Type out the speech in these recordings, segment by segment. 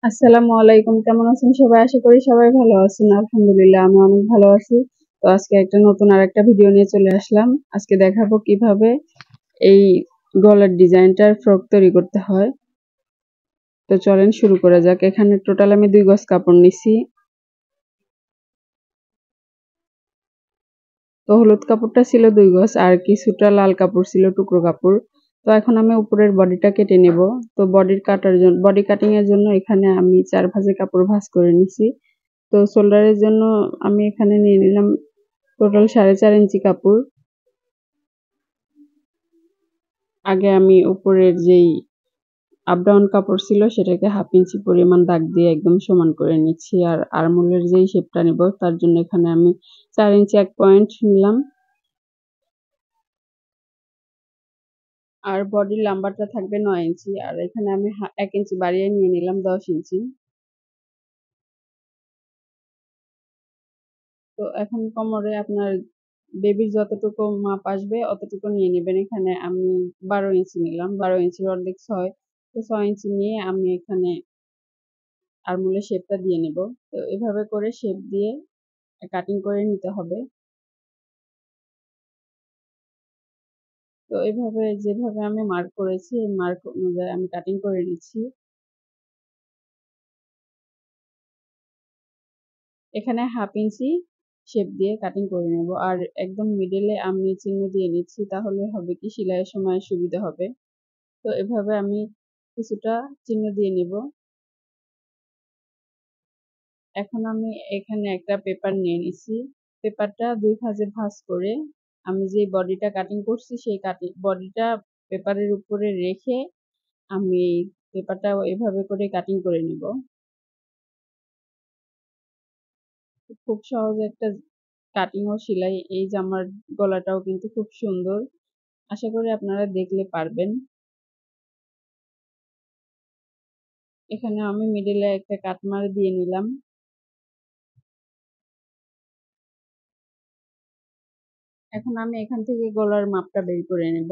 আসসালামু আলাইকুম, কেমন আছেন সবাই? আশা করি সবাই ভালো আছেন। আলহামদুলিল্লাহ, আমি অনেক ভালো আছি। তো আজকে একটা নতুন আরেকটা ভিডিও নিয়ে চলে আসলাম। আজকে দেখাবো কিভাবে এই গলার ডিজাইনটার ফ্রক তৈরি করতে হয়। তো চলেন শুরু করা যাক। এখানে টোটাল আমি 2 গজ কাপড় নিছি। তো হলুদ কাপড়টা ছিল 2 গজ আর কিছুটা লাল কাপড় ছিল টুকরো কাপড়। তো এখন আমি উপরের বডিটা কেটে নেব। তো বডি কাটিং এর জন্য এখানে আমি 4 ভাঁজে কাপড় ভাঁজ করে নিছি। তো শোল্ডারের জন্য আমি এখানে নিয়ে নিলাম টোটাল 4.5 ইঞ্চি কাপড়। আগে আমি উপরের যেই আপ ডাউন কাপড় ছিল সেটাকে 1/2 ইঞ্চি পরিমাণ দাগ দিয়ে একদম সমান করে নিচ্ছি। আর আর্মহোলের যেই শেপটা নেব তার জন্য এখানে আমি 4 ইঞ্চি 1 পয়েন্ট নিলাম। আর বডির লাম্বারটা থাকবে 9 ইঞ্চি। আর এখানে আমি 1 ইঞ্চি বাড়িয়ে নিয়ে নিলাম 10 ইঞ্চি। তো এখন কোমরে আপনার বেবির যতটুকু মাপ আসবে অতটুকু নিয়ে নেবেন। এখানে আমি 12 ইঞ্চি নিলাম, 12 ইঞ্চির অর্ধেক 6। তো 6 ইঞ্চি নিয়ে আমি এখানে আর্মহোলের শেপটা দিয়ে নেব। তো এভাবে করে শেপ দিয়ে কাটিং করে নিতে হবে। তো এভাবে যেভাবে আমি মার্ক করেছি এই মার্ক অনুযায়ী আমি কাটিং করে নিচ্ছি। এখানে 1/2 ইঞ্চি শেপ দিয়ে কাটিং করে নেব। আর একদম মিডলে আমি চিহ্ন দিয়ে নিচ্ছি, তাহলে হবে কি সেলাইয়ের সময় সুবিধা হবে। তো এভাবে আমি কিছুটা চিহ্ন দিয়ে নেব। এখন আমি এখানে একটা পেপার নিয়ে নিছি। পেপারটা 2 ভাঁজে ভাঁজ করে আমি যে বডিটা কাটিং করছি সেই বডিটা পেপারের উপরে রেখে আমি পেপারটা এভাবে করে কাটিং করে নেব। খুব সহজ একটা কাটিং ও সেলাই। এই জামার গলাটাও কিন্তু খুব সুন্দর। আশা করি আপনারা দেখলে পারবেন। এখানে আমি মিডলে একটা কাটমার দিয়ে নিলাম। এখন আমি এখান থেকে গলার মাপটা বের করে নেব।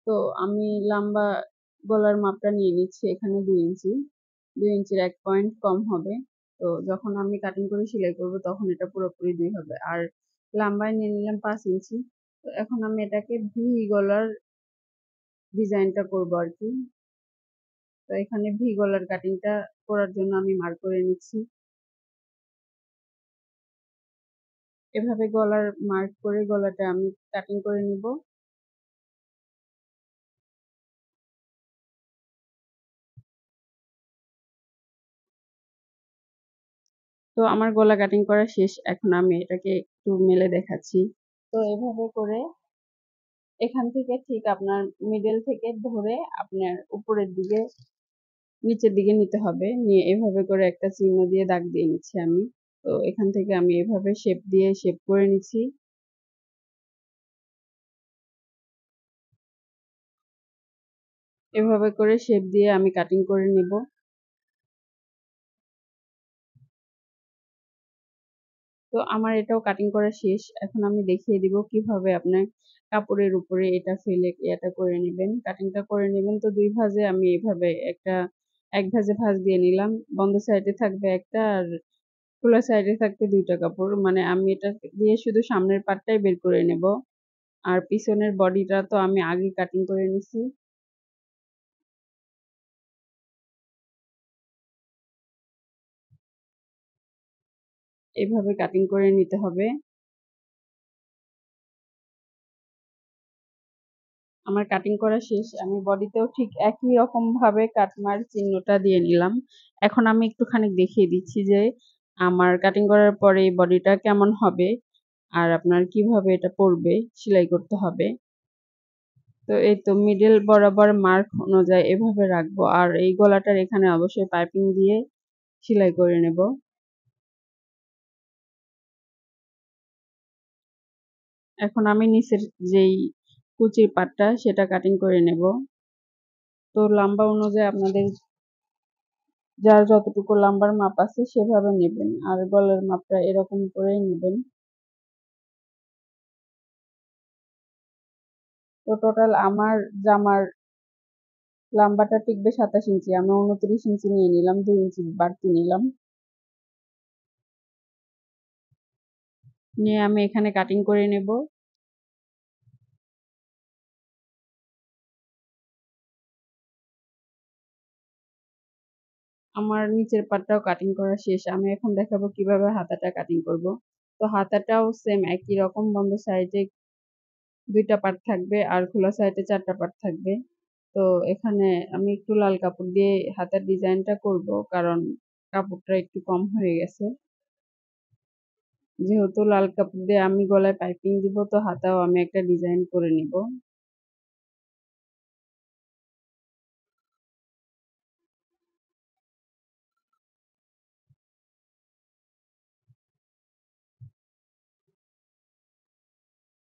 তো আমি লম্বা গলার মাপটা নিয়ে নিচ্ছি এখানে 2 ইঞ্চি। 2 ইঞ্চির 1 পয়েন্ট কম হবে। তো যখন আমি কাটিং করে সেলাই করব তখন এটা পুরোপুরি 2 হবে। আর লম্বায় নিয়ে নিলাম 5 ইঞ্চি। তো এখন আমি এটাকে ভি গলার ডিজাইনটা করব আর কি। তো এখানে ভি গলার কাটিংটা করার জন্য আমি মার্ক করে নিচ্ছি। এভাবে গলার মার্ক করে গলাটা আমি কাটিং করে নিব। তো আমার গলা কাটিং করা শেষ। এখন আমি এটাকে একটু মেলে দেখাচ্ছি। তো এভাবে করে এখান থেকে ঠিক আপনার মিডল থেকে ধরে আপনার উপরের দিকে নিচের দিকে নিতে হবে। নিয়ে এভাবে করে একটা চিহ্ন দিয়ে দাগ দিয়ে নিচ্ছি আমি। তো এখান থেকে আমি এভাবে শেপ দিয়ে শেপ করে নিচ্ছি। এভাবে করে শেপ দিয়ে আমি কাটিং করে নেব। তো আমার এটাও কাটিং করা শেষ। এখন আমি দেখিয়ে দিব কিভাবে আপনার কাপড়ের উপরে এটা ফেলে এটা করে নেবেন, কাটিংটা করে নেবেন। তো 2 ভাঁজে আমি এভাবে এক ভাঁজে ভাঁজ দিয়ে নিলাম। বন্ধ সাইডে থাকবে একটা আর খোলা সাইডে থাকবে 2টা কাপড়। মানে আমি এটা দিয়ে শুধু সামনের পার্টটাই বের করে নেব। আর পিছনের বডিটা তো আমি আগে কাটিং করে নিছি। এভাবে কাটিং করে নিতে হবে। আমার কাটিং করা শেষ। আমি বডিতেও ঠিক একই রকম ভাবে কাটমার চিহ্নটা দিয়ে নিলাম। এখন আমি একটুখানি দেখিয়ে দিচ্ছি যে আমার কাটিং করার পরে এই বডিটা কেমন হবে আর আপনার কিভাবে এটা পরবে, সেলাই করতে হবে। তো এই তো মিডল বরাবর মার্ক অনুযায়ী এভাবে রাখবো। আর এই গলাটার এখানে অবশ্যই পাইপিং দিয়ে সেলাই করে নেব। এখন আমি নিচের যেই কুচির পাটটা সেটা কাটিং করে নেব। তো লম্বা অনুযায়ী আপনাদের যার যতটুকু লম্বার মাপ আছে সেভাবে নেবেন। আর গলার মাপটা এরকম করেই নেবেন। তো টোটাল আমার জামার লম্বাটা টিকবে 27 ইঞ্চি, আমি 29 ইঞ্চি নিয়ে নিলাম, 2 ইঞ্চি বাড়তি নিলাম। নিয়ে আমি এখানে কাটিং করে নেব। আমার নিচের পাটটাও কাটিং করা শেষ। আমি এখন দেখাবো কিভাবে হাতাটা কাটিং করব। তো হাতাটাও সেম একই রকম, বন্ধ সাইডে 2টা পাট থাকবে আর খোলা সাইডে 4টা পাট থাকবে। তো এখানে আমি একটু লাল কাপড় দিয়ে হাতার ডিজাইনটা করব, কারণ কাপড়টা একটু কম হয়ে গেছে। যেহেতু লাল কাপড় দিয়ে আমি গলায় পাইপিং দিব, তো হাতাও আমি একটা ডিজাইন করে নিব।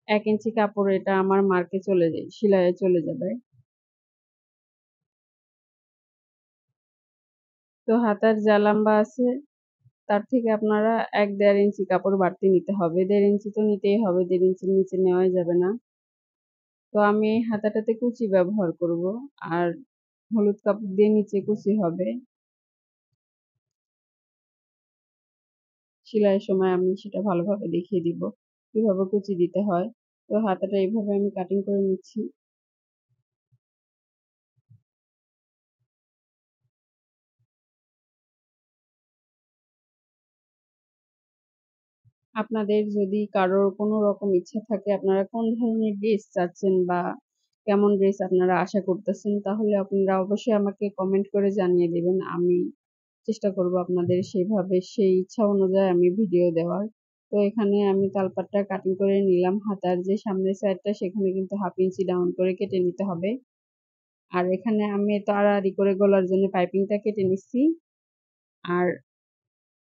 এক ইঞ্চি কাপড় এটা আমার মার্কে চলে যায়, সেলাইয়ে চলে যাবে। তো হাতার যা লম্বা আছে তার থেকে আপনারা 1-1.5 ইঞ্চি কাপড় বাড়তি নিতে হবে। 1.5 ইঞ্চি তো নিতেই হবে, 1.5 ইঞ্চির নিচে নেওয়াই যাবে না। তো আমি এই হাতাটাতে কুচি ব্যবহার করব, আর হলুদ কাপড় দিয়ে নিচে কুচি হবে। সেলাইয়ের সময় আমি সেটা ভালোভাবে দেখিয়ে দিব কিভাবে কুচি দিতে হয়। তো হাতাটা এইভাবে আমি কাটিং করে নিচ্ছি। আপনাদের যদি কারোর কোনো রকম ইচ্ছা থাকে আপনারা কোন ধরনের ড্রেস চাচ্ছেন বা কেমন ড্রেস আপনারা আশা করতেছেন, তাহলে আপনারা অবশ্যই আমাকে কমেন্ট করে জানিয়ে দেবেন। আমি চেষ্টা করব আপনাদের সেভাবে সেই ইচ্ছা অনুযায়ী আমি ভিডিও দেওয়ার। তো এখানে আমি তালপাটটা কাটিং করে নিলাম। হাতার যে সামনের সাইডটা সেখানে কিন্তু 1/2 ইঞ্চি ডাউন করে কেটে নিতে হবে। আর এখানে আমি তাড়াতাড়ি করে গলার জন্য পাইপিংটা কেটে নিচ্ছি। আর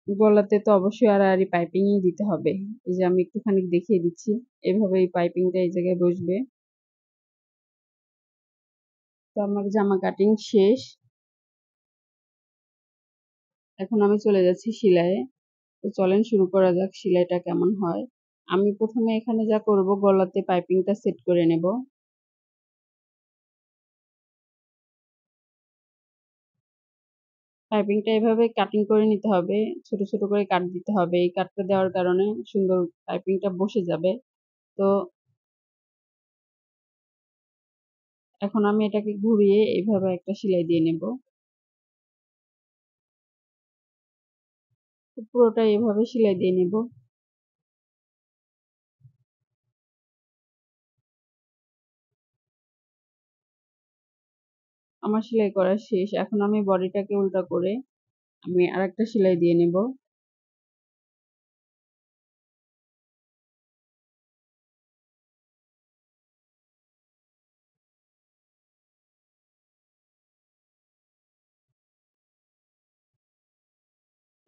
গলাতে তো অবশ্যই আড়াআড়ি পাইপিংই দিতে হবে। এই যে আমি একটুখানি দেখিয়ে দিচ্ছি, এভাবে এই পাইপিংটা এই জায়গায় বসবে। তো আমার জামা কাটিং শেষ। এখন আমি চলে যাচ্ছি সেলাইয়ে। তো চলেন শুরু করা যাক সেলাইটা কেমন হয়। আমি প্রথমে এখানে যা করব, গলাতে পাইপিংটা সেট করে নেব। পাইপিংটা এভাবে কাটিং করে নিতে হবে, ছোট ছোট করে কাট দিতে হবে। এই কাটটা দেওয়ার কারণে সুন্দর পাইপিংটা বসে যাবে। তো এখন আমি এটাকে ঘুরিয়ে এইভাবে একটা সেলাই দিয়ে নেব। পুরোটা এভাবে সেলাই দিয়ে নেব। আমার সেলাই করা শেষ। এখন আমি বডিটাকে উল্টা করে আমি আরেকটা সেলাই দিয়ে নেব।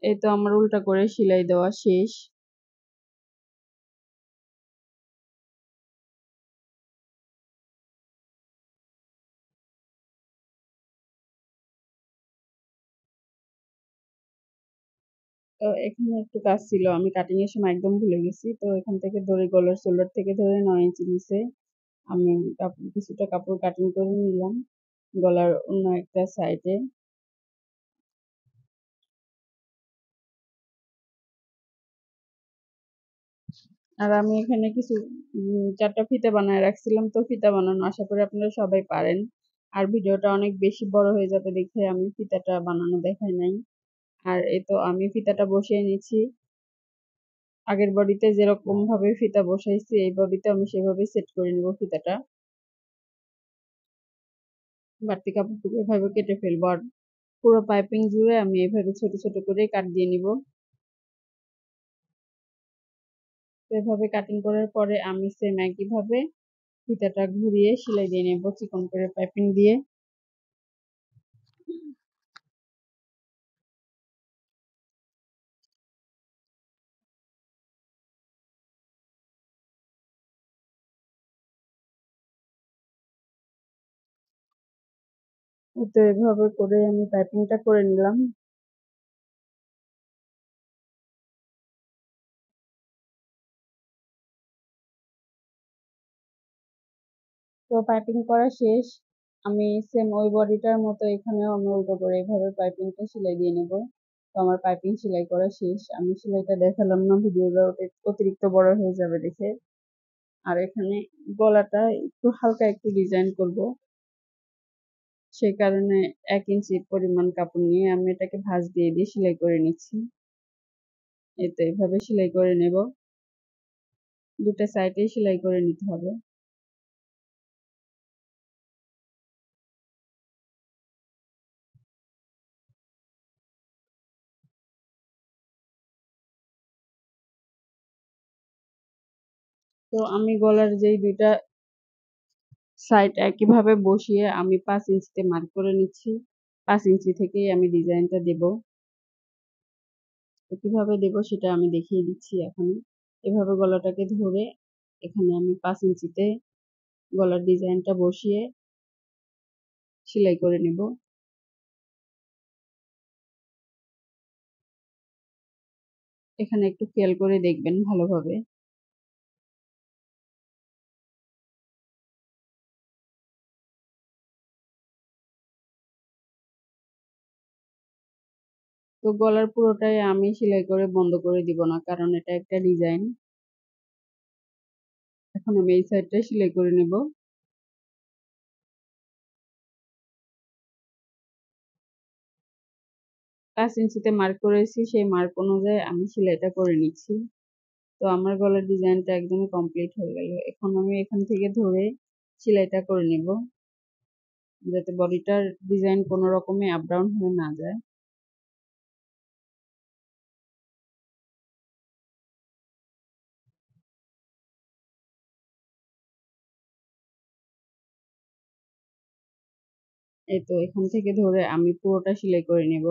এই তো আমার উল্টা করে সেলাই দেওয়া শেষ। তো এখানে একটু কাজ ছিল, আমি কাটিং এর সময় একদম ভুলে গেছি। তো এখান থেকে ধরে গলার শোল্ডার থেকে ধরে 9 ইঞ্চি নিচে আমি কিছুটা কাপড় কাটিং করে নিলাম গলার অন্য একটা সাইডে। আর আমি এখানে কিছু 4টা ফিতা বানায় রাখছিলাম। তো ফিতা বানানো আশা করি আপনারা সবাই পারেন। আর ভিডিওটা অনেক বেশি বড় হয়ে যাবে দেখে আমি ফিতাটা বানানো দেখাই নাই। আর এই তো আমি ফিতাটা বসিয়ে নিচ্ছি। আগের বডিতে যেরকম ভাবে ফিতা বসাইছি এই বডিতে আমি সেভাবে সেট করে নিব ফিতাটা। বাড়তি কাপড়টুকু এভাবে কেটে ফেলবো, আর পুরো পাইপিং জুড়ে আমি এভাবে ছোট ছোট করে কাট দিয়ে নিব। তো এভাবে কাটিং করার পরে আমি সেম একইভাবে ফিতাটা ঘুরিয়ে সেলাই দিয়ে নেব চিকন করে পাইপিং দিয়ে। তো এভাবে করে আমি পাইপিংটা করে নিলাম। তো পাইপিং করা শেষ। আমি সেম ওই বডিটার মতো এখানেও আমি উল্টো করে এভাবে পাইপিংটা সেলাই দিয়ে নেব। তো আমার পাইপিং সেলাই করা শেষ। আমি সেলাইটা দেখালাম না, ভিডিওটা অতিরিক্ত বড় হয়ে যাবে দেখে। আর এখানে গলাটা একটু হালকা একটু ডিজাইন করব, সেই কারণে 1 ইঞ্চি পরিমাণ কাপড় নিয়ে আমি এটাকে ভাঁজ দিয়ে দিয়ে সেলাই করে নিচ্ছি। এই তো এভাবে সেলাই করে নেব, দুটো সাইডেই সেলাই করে নিতে হবে। তো আমি গলার যেই দুইটা সাইড একইভাবে বসিয়ে আমি 5 ইঞ্চিতে মার্ক করে নিচ্ছি। 5 ইঞ্চি থেকেই আমি ডিজাইনটা দেব। তো কিভাবে দেব সেটা আমি দেখিয়ে দিচ্ছি এখন। এভাবে গলাটাকে ধরে এখানে আমি 5 ইঞ্চিতে গলার ডিজাইনটা বসিয়ে সেলাই করে নেব। এখানে একটু খেয়াল করে দেখবেন ভালোভাবে। তো গলার পুরোটাই আমি সেলাই করে বন্ধ করে দিব না, কারণ এটা একটা ডিজাইন। এখন আমি এই সাইডটা সেলাই করে নেব। 5 ইঞ্চিতে মার্ক করেছি, সেই মার্ক অনুযায়ী আমি সেলাইটা করে নিচ্ছি। তো আমার গলার ডিজাইনটা একদমই কমপ্লিট হয়ে গেল। এখন আমি এখান থেকে ধরে সেলাইটা করে নেব, যাতে বডিটার ডিজাইন কোনো রকমে আপ ডাউন হয়ে না যায়। এই তো এখান থেকে ধরে আমি পুরোটা সেলাই করে নেব।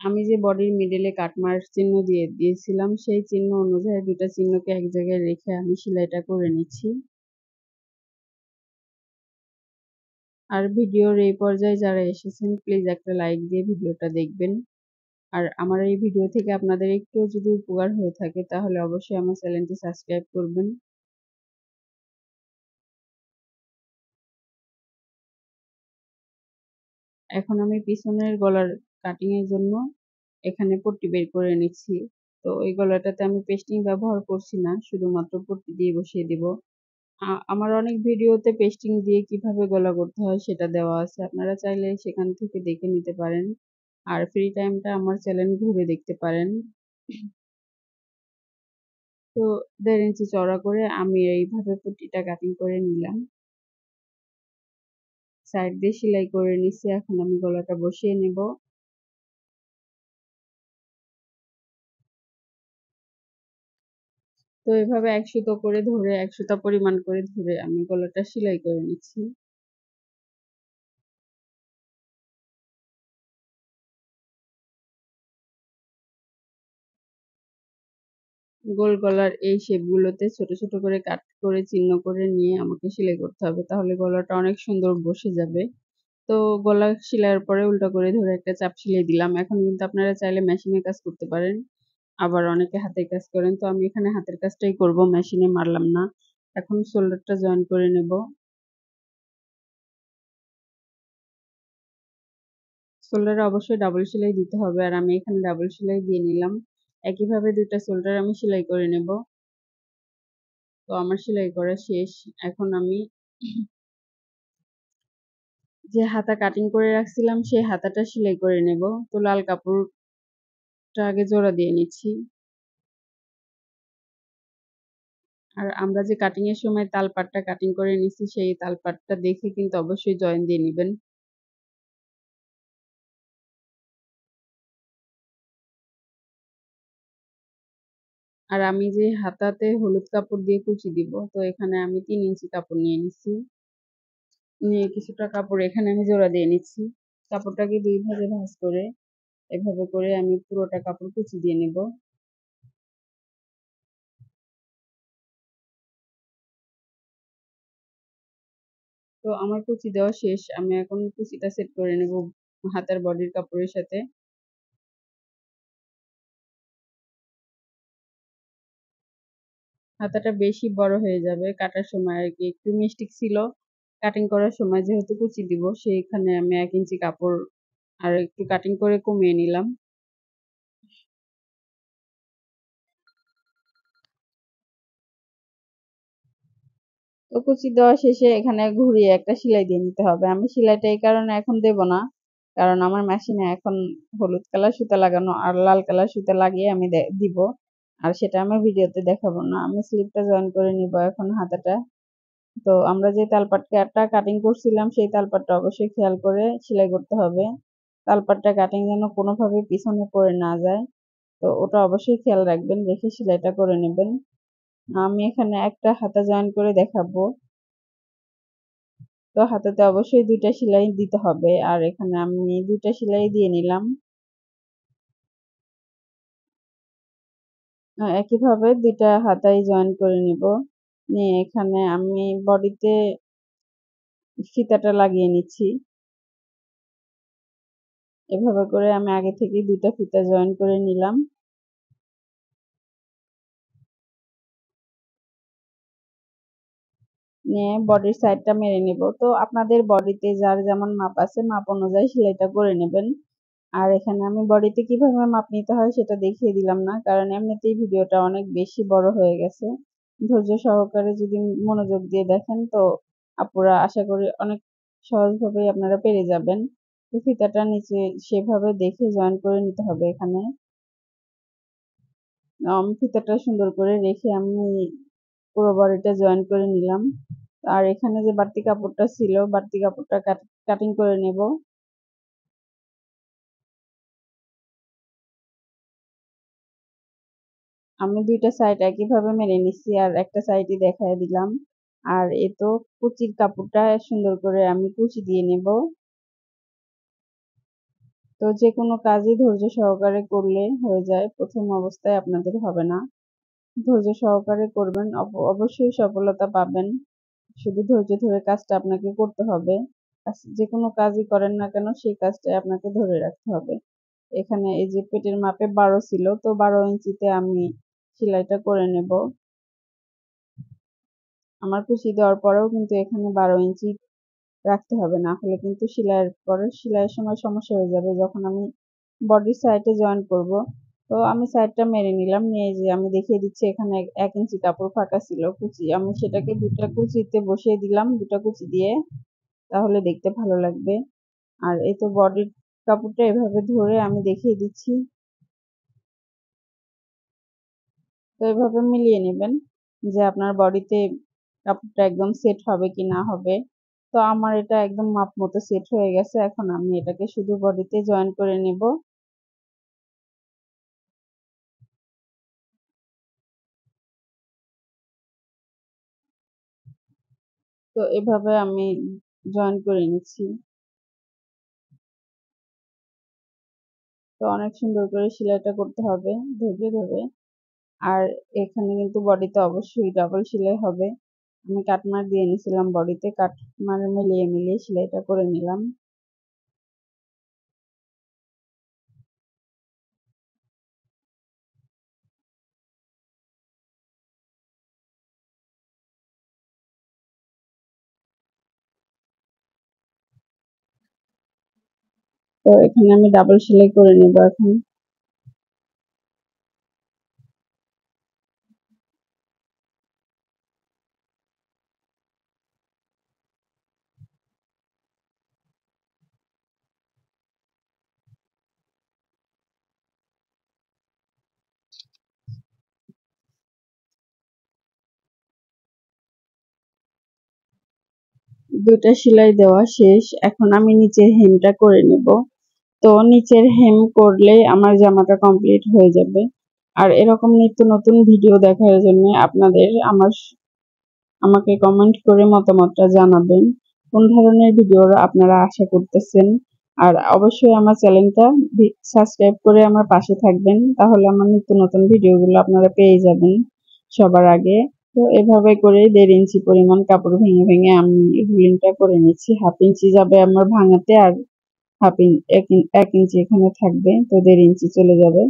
আমি যে বডির মিডলে কাটমার্ক চিহ্ন দিয়ে দিয়েছিলাম, সেই চিহ্ন অনুযায়ী দুটা চিহ্নকে এক জায়গায় রেখে আমি সেলাইটা করে নিচ্ছি। আর ভিডিওর এই পর্যায়ে যারা এসেছেন, প্লিজ একটা লাইক দিয়ে ভিডিওটা দেখবেন। আর আমার এই ভিডিও থেকে আপনাদের একটু যদি উপকার হয়ে থাকে, তাহলে অবশ্যই আমার চ্যানেলটি সাবস্ক্রাইব করবেন। এখন আমি পিছনের গলার কাটিং এর জন্য এখানে পট্টি বের করে নিচ্ছি। তো এই গলাটাতে আমি পেস্টিং ব্যবহার করছি না, শুধুমাত্র পট্টি দিয়ে বসিয়ে দিব। আমার অনেক ভিডিওতে পেস্টিং দিয়ে কিভাবে গলা করতে হয় সেটা দেওয়া আছে, আপনারা চাইলে সেখান থেকে দেখে নিতে পারেন। আর ফ্রি টাইমটা আমার চ্যানেল ঘুরে দেখতে পারেন। তো 1.5 ইঞ্চি চওড়া করে আমি এইভাবে পট্টিটা কাটিং করে নিলাম, সাইড দিয়ে সেলাই করে নিচ্ছি। এখন আমি গলাটা বসিয়ে নেব। তো এভাবে 1 সুতো করে ধরে 1 সুতা পরিমাণ করে ধরে আমি গলাটা সেলাই করে নিচ্ছি। গোল গলার এই শেপ গুলোতে ছোট ছোট করে কাট করে চিহ্ন করে নিয়ে আমাকে সেলাই করতে হবে, তাহলে গলাটা অনেক সুন্দর বসে যাবে। তো গলা সেলাইয়ের পরে উল্টা করে ধরে একটা চাপ সেলাই দিলাম। এখন কিন্তু আপনারা চাইলে মেশিনে কাজ করতে পারেন, আবার অনেকে হাতের কাজ করেন। তো আমি এখানে হাতের কাজটাই করব, মেশিনে মারলাম না। এখন শোল্ডারটা জয়েন করে নেব। শোল্ডারে অবশ্যই ডাবল সেলাই দিতে হবে, আর আমি এখানে ডাবল সেলাই দিয়ে নিলাম। একইভাবে দুইটা শোল্ডার আমি সেলাই করে নেব। তো আমার সেলাই করা শেষ। এখন আমি যে হাতা কাটিং করে রাখছিলাম সেই হাতাটা সেলাই করে নেব। তো লাল কাপড়টা আগে জোড়া দিয়ে নিচ্ছি। আর আমরা যে কাটিং এর সময় তালপাটটা কাটিং করে নিচ্ছি, সেই তালপাটটা দেখে কিন্তু অবশ্যই জয়েন দিয়ে নেবেন। আর আমি যে হাতাতে হলুদ কাপড় দিয়ে কুচি দিব, তো এখানে আমি 3 ইঞ্চি কাপড় নিয়ে নিচ্ছি। নিয়ে কিছুটা কাপড় এখানে আমি জোড়া দিয়ে নিচ্ছি। কাপড়টাকে দুই ভাগে ভাঁজ করে এভাবে করে আমি পুরোটা কাপড় কুচি দিয়ে নেব। তো আমার কুচি দেওয়া শেষ, আমি এখন কুচিটা সেট করে নেব হাতার বডির কাপড়ের সাথে। হাতাটা বেশি বড় হয়ে যাবে কাটার সময় আর কি, একটু মিস্টেক ছিল। কাটিং করার সময় যেহেতু কুচি দিব সেইখানে আমি 1 ইঞ্চি কাপড় আর একটু কাটিং করে কমিয়ে নিলাম। তো কুচি দেওয়া শেষে এখানে ঘুরিয়ে একটা সেলাই দিয়ে নিতে হবে। আমি সেলাইটা এই কারণে এখন দেব না, কারণ আমার মেশিনে এখন হলুদ কালার সুতা লাগানো আর লাল কালার সুতা লাগিয়ে আমি দিব, আর সেটা আমি ভিডিওতে দেখাবো না। আমি স্লিপটা জয়েন করে নিব এখন হাতাটা। তো আমরা যে তালপাটটা কাটিং করছিলাম সেই তালপাটটা অবশ্যই খেয়াল করে সেলাই করতে হবে। তালপাটটা কাটিং যেন কোনোভাবে পিছনে পড়ে না যায়, তো ওটা অবশ্যই খেয়াল রাখবেন, রেখে সেলাইটা করে নেবেন। আমি এখানে একটা হাতা জয়েন করে দেখাবো। তো হাতাতে অবশ্যই 2টা সেলাই দিতে হবে, আর এখানে আমি 2টা সেলাই দিয়ে নিলাম। একইভাবে 2টা হাতাই জয়েন করে নিব। নিয়ে এখানে আমি বডিতে ফিতাটা লাগিয়ে নিচ্ছি। এভাবে করে আমি আগে থেকে 2টা ফিতা জয়েন করে নিলাম। নিয়ে বডির সাইডটা মেরে নিব। তো আপনাদের বডিতে যার যেমন মাপ আছে মাপ অনুযায়ী সেলাইটা করে নেবেন। আর এখানে আমি বডিতে কিভাবে মাপ নিতে হয় সেটা দেখিয়ে দিলাম না, কারণ এমনিতেই ভিডিওটা অনেক বেশি বড় হয়ে গেছে। ধৈর্য সহকারে যদি মনোযোগ দিয়ে দেখেন তো আপুরা আশা করি অনেক সহজভাবেই আপনারা পেরে যাবেন। তো ফিতাটা নিচে সেভাবে দেখে জয়েন করে নিতে হবে। এখানে ফিতাটা সুন্দর করে রেখে আমি পুরো বডিটা জয়েন করে নিলাম। আর এখানে যে বাড়তি কাপড়টা ছিল, বাড়তি কাপড়টা কাটিং করে নেব। আমি 2টা সাইড একইভাবে মেরে নিচ্ছি আর একটা সাইডই দেখায় দিলাম। আর এ তো কুচির কাপড়টা সুন্দর করে আমি কুচি দিয়ে নেব। তো যে কোনো কাজই ধৈর্য সহকারে করলে হয়ে যায়, প্রথম অবস্থায় আপনাদের হবে না। ধৈর্য সহকারে করবেন, অবশ্যই সফলতা পাবেন। শুধু ধৈর্য ধরে কাজটা আপনাকে করতে হবে। যে কোনো কাজই করেন না কেন সেই কাজটাই আপনাকে ধরে রাখতে হবে। এখানে এই যে পেটের মাপে 12 ছিল, তো 12 ইঞ্চিতে আমি সেলাইটা করে নেব। আমার কুচি দেওয়ার পরেও কিন্তু এখানে 12 ইঞ্চি রাখতে হবে, না হলে কিন্তু সেলাইয়ের সময় সমস্যা হয়ে যাবে যখন আমি বডির সাইডে জয়েন করব। তো আমি সাইডটা মেরে নিলাম। নিয়ে যে আমি দেখিয়ে দিচ্ছি এখানে 1 ইঞ্চি কাপড় ফাঁকা ছিল কুচি, আমি সেটাকে 2টা কুচিতে বসিয়ে দিলাম, 2টা কুচি দিয়ে, তাহলে দেখতে ভালো লাগবে। আর এই তো বডির কাপড়টা এভাবে ধরে আমি দেখিয়ে দিচ্ছি। তো এভাবে মিলিয়ে নেবেন যে আপনার বডিতে কাপড়টা একদম সেট হবে কি না হবে। তো আমার এটা একদম মাপ মতো সেট হয়ে গেছে। এখন আমি এটাকে শুধু বডিতে জয়েন করে নেব। তো এভাবে আমি জয়েন করে নিচ্ছি। তো অনেক সুন্দর করে সেলাইটা করতে হবে ধৈর্য ধরে। আর এখানে কিন্তু বডিতে অবশ্যই ডাবল সেলাই হবে। আমি কাটমার দিয়ে নিয়েছিলাম বডিতে, কাটমার মিলিয়ে মিলিয়ে সেলাইটা করে নিলাম। তো এখানে আমি ডাবল সেলাই করে নেব এখন। দুইটা সেলাই দেওয়া শেষ, এখন আমি নিচের হেমটা করে নেব। তো নিচের হেম করলেই আমার জামাটা কমপ্লিট হয়ে যাবে। আর এরকম নিত্য নতুন ভিডিও দেখার জন্য আপনাদের আমাকে কমেন্ট করে মতামতটা জানাবেন, কোন ধরনের ভিডিও আপনারা আশা করতেছেন। আর অবশ্যই আমার চ্যানেলটা সাবস্ক্রাইব করে আমার পাশে থাকবেন, তাহলে আমার নিত্য নতুন ভিডিওগুলো আপনারা পেয়ে যাবেন সবার আগে। তো এভাবে করে 1.5 ইঞ্চি পরিমাণ কাপড় ভেঙে ভেঙে আমি রুলিংটা করে নিচ্ছি। 1/2 ইঞ্চি যাবে আমার ভাঙাতে, আর 1 ইঞ্চি এখানে থাকবে, তো 1.5 ইঞ্চি চলে যাবে।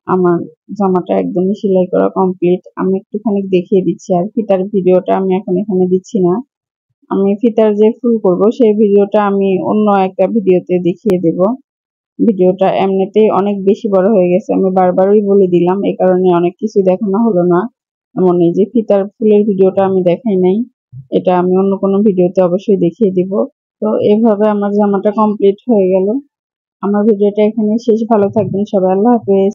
আমার জামাটা একদমই সেলাই করা কমপ্লিট। আমি একটুখানি দেখিয়ে দিচ্ছি, আর ফিতার ভিডিওটা আমি এখন এখানে দিচ্ছি না। আমি ফিতার যে ফুল করব সেই ভিডিওটা আমি অন্য একটা ভিডিওতে দেখিয়ে দেব। ভিডিওটা এমনিতেই অনেক বেশি বড় হয়ে গেছে, আমি বারবারই বলে দিলাম, এই কারণে অনেক কিছু দেখানো হলো না। এমন এই যে ফিতার ফুলের ভিডিওটা আমি দেখাই নাই, এটা আমি অন্য কোনো ভিডিওতে অবশ্যই দেখিয়ে দিব। তো এভাবে আমার জামাটা কমপ্লিট হয়ে গেল। আমার ভিডিওটা এখানে শেষ। ভালো থাকবেন সবাই, আল্লাহ হাফেজ।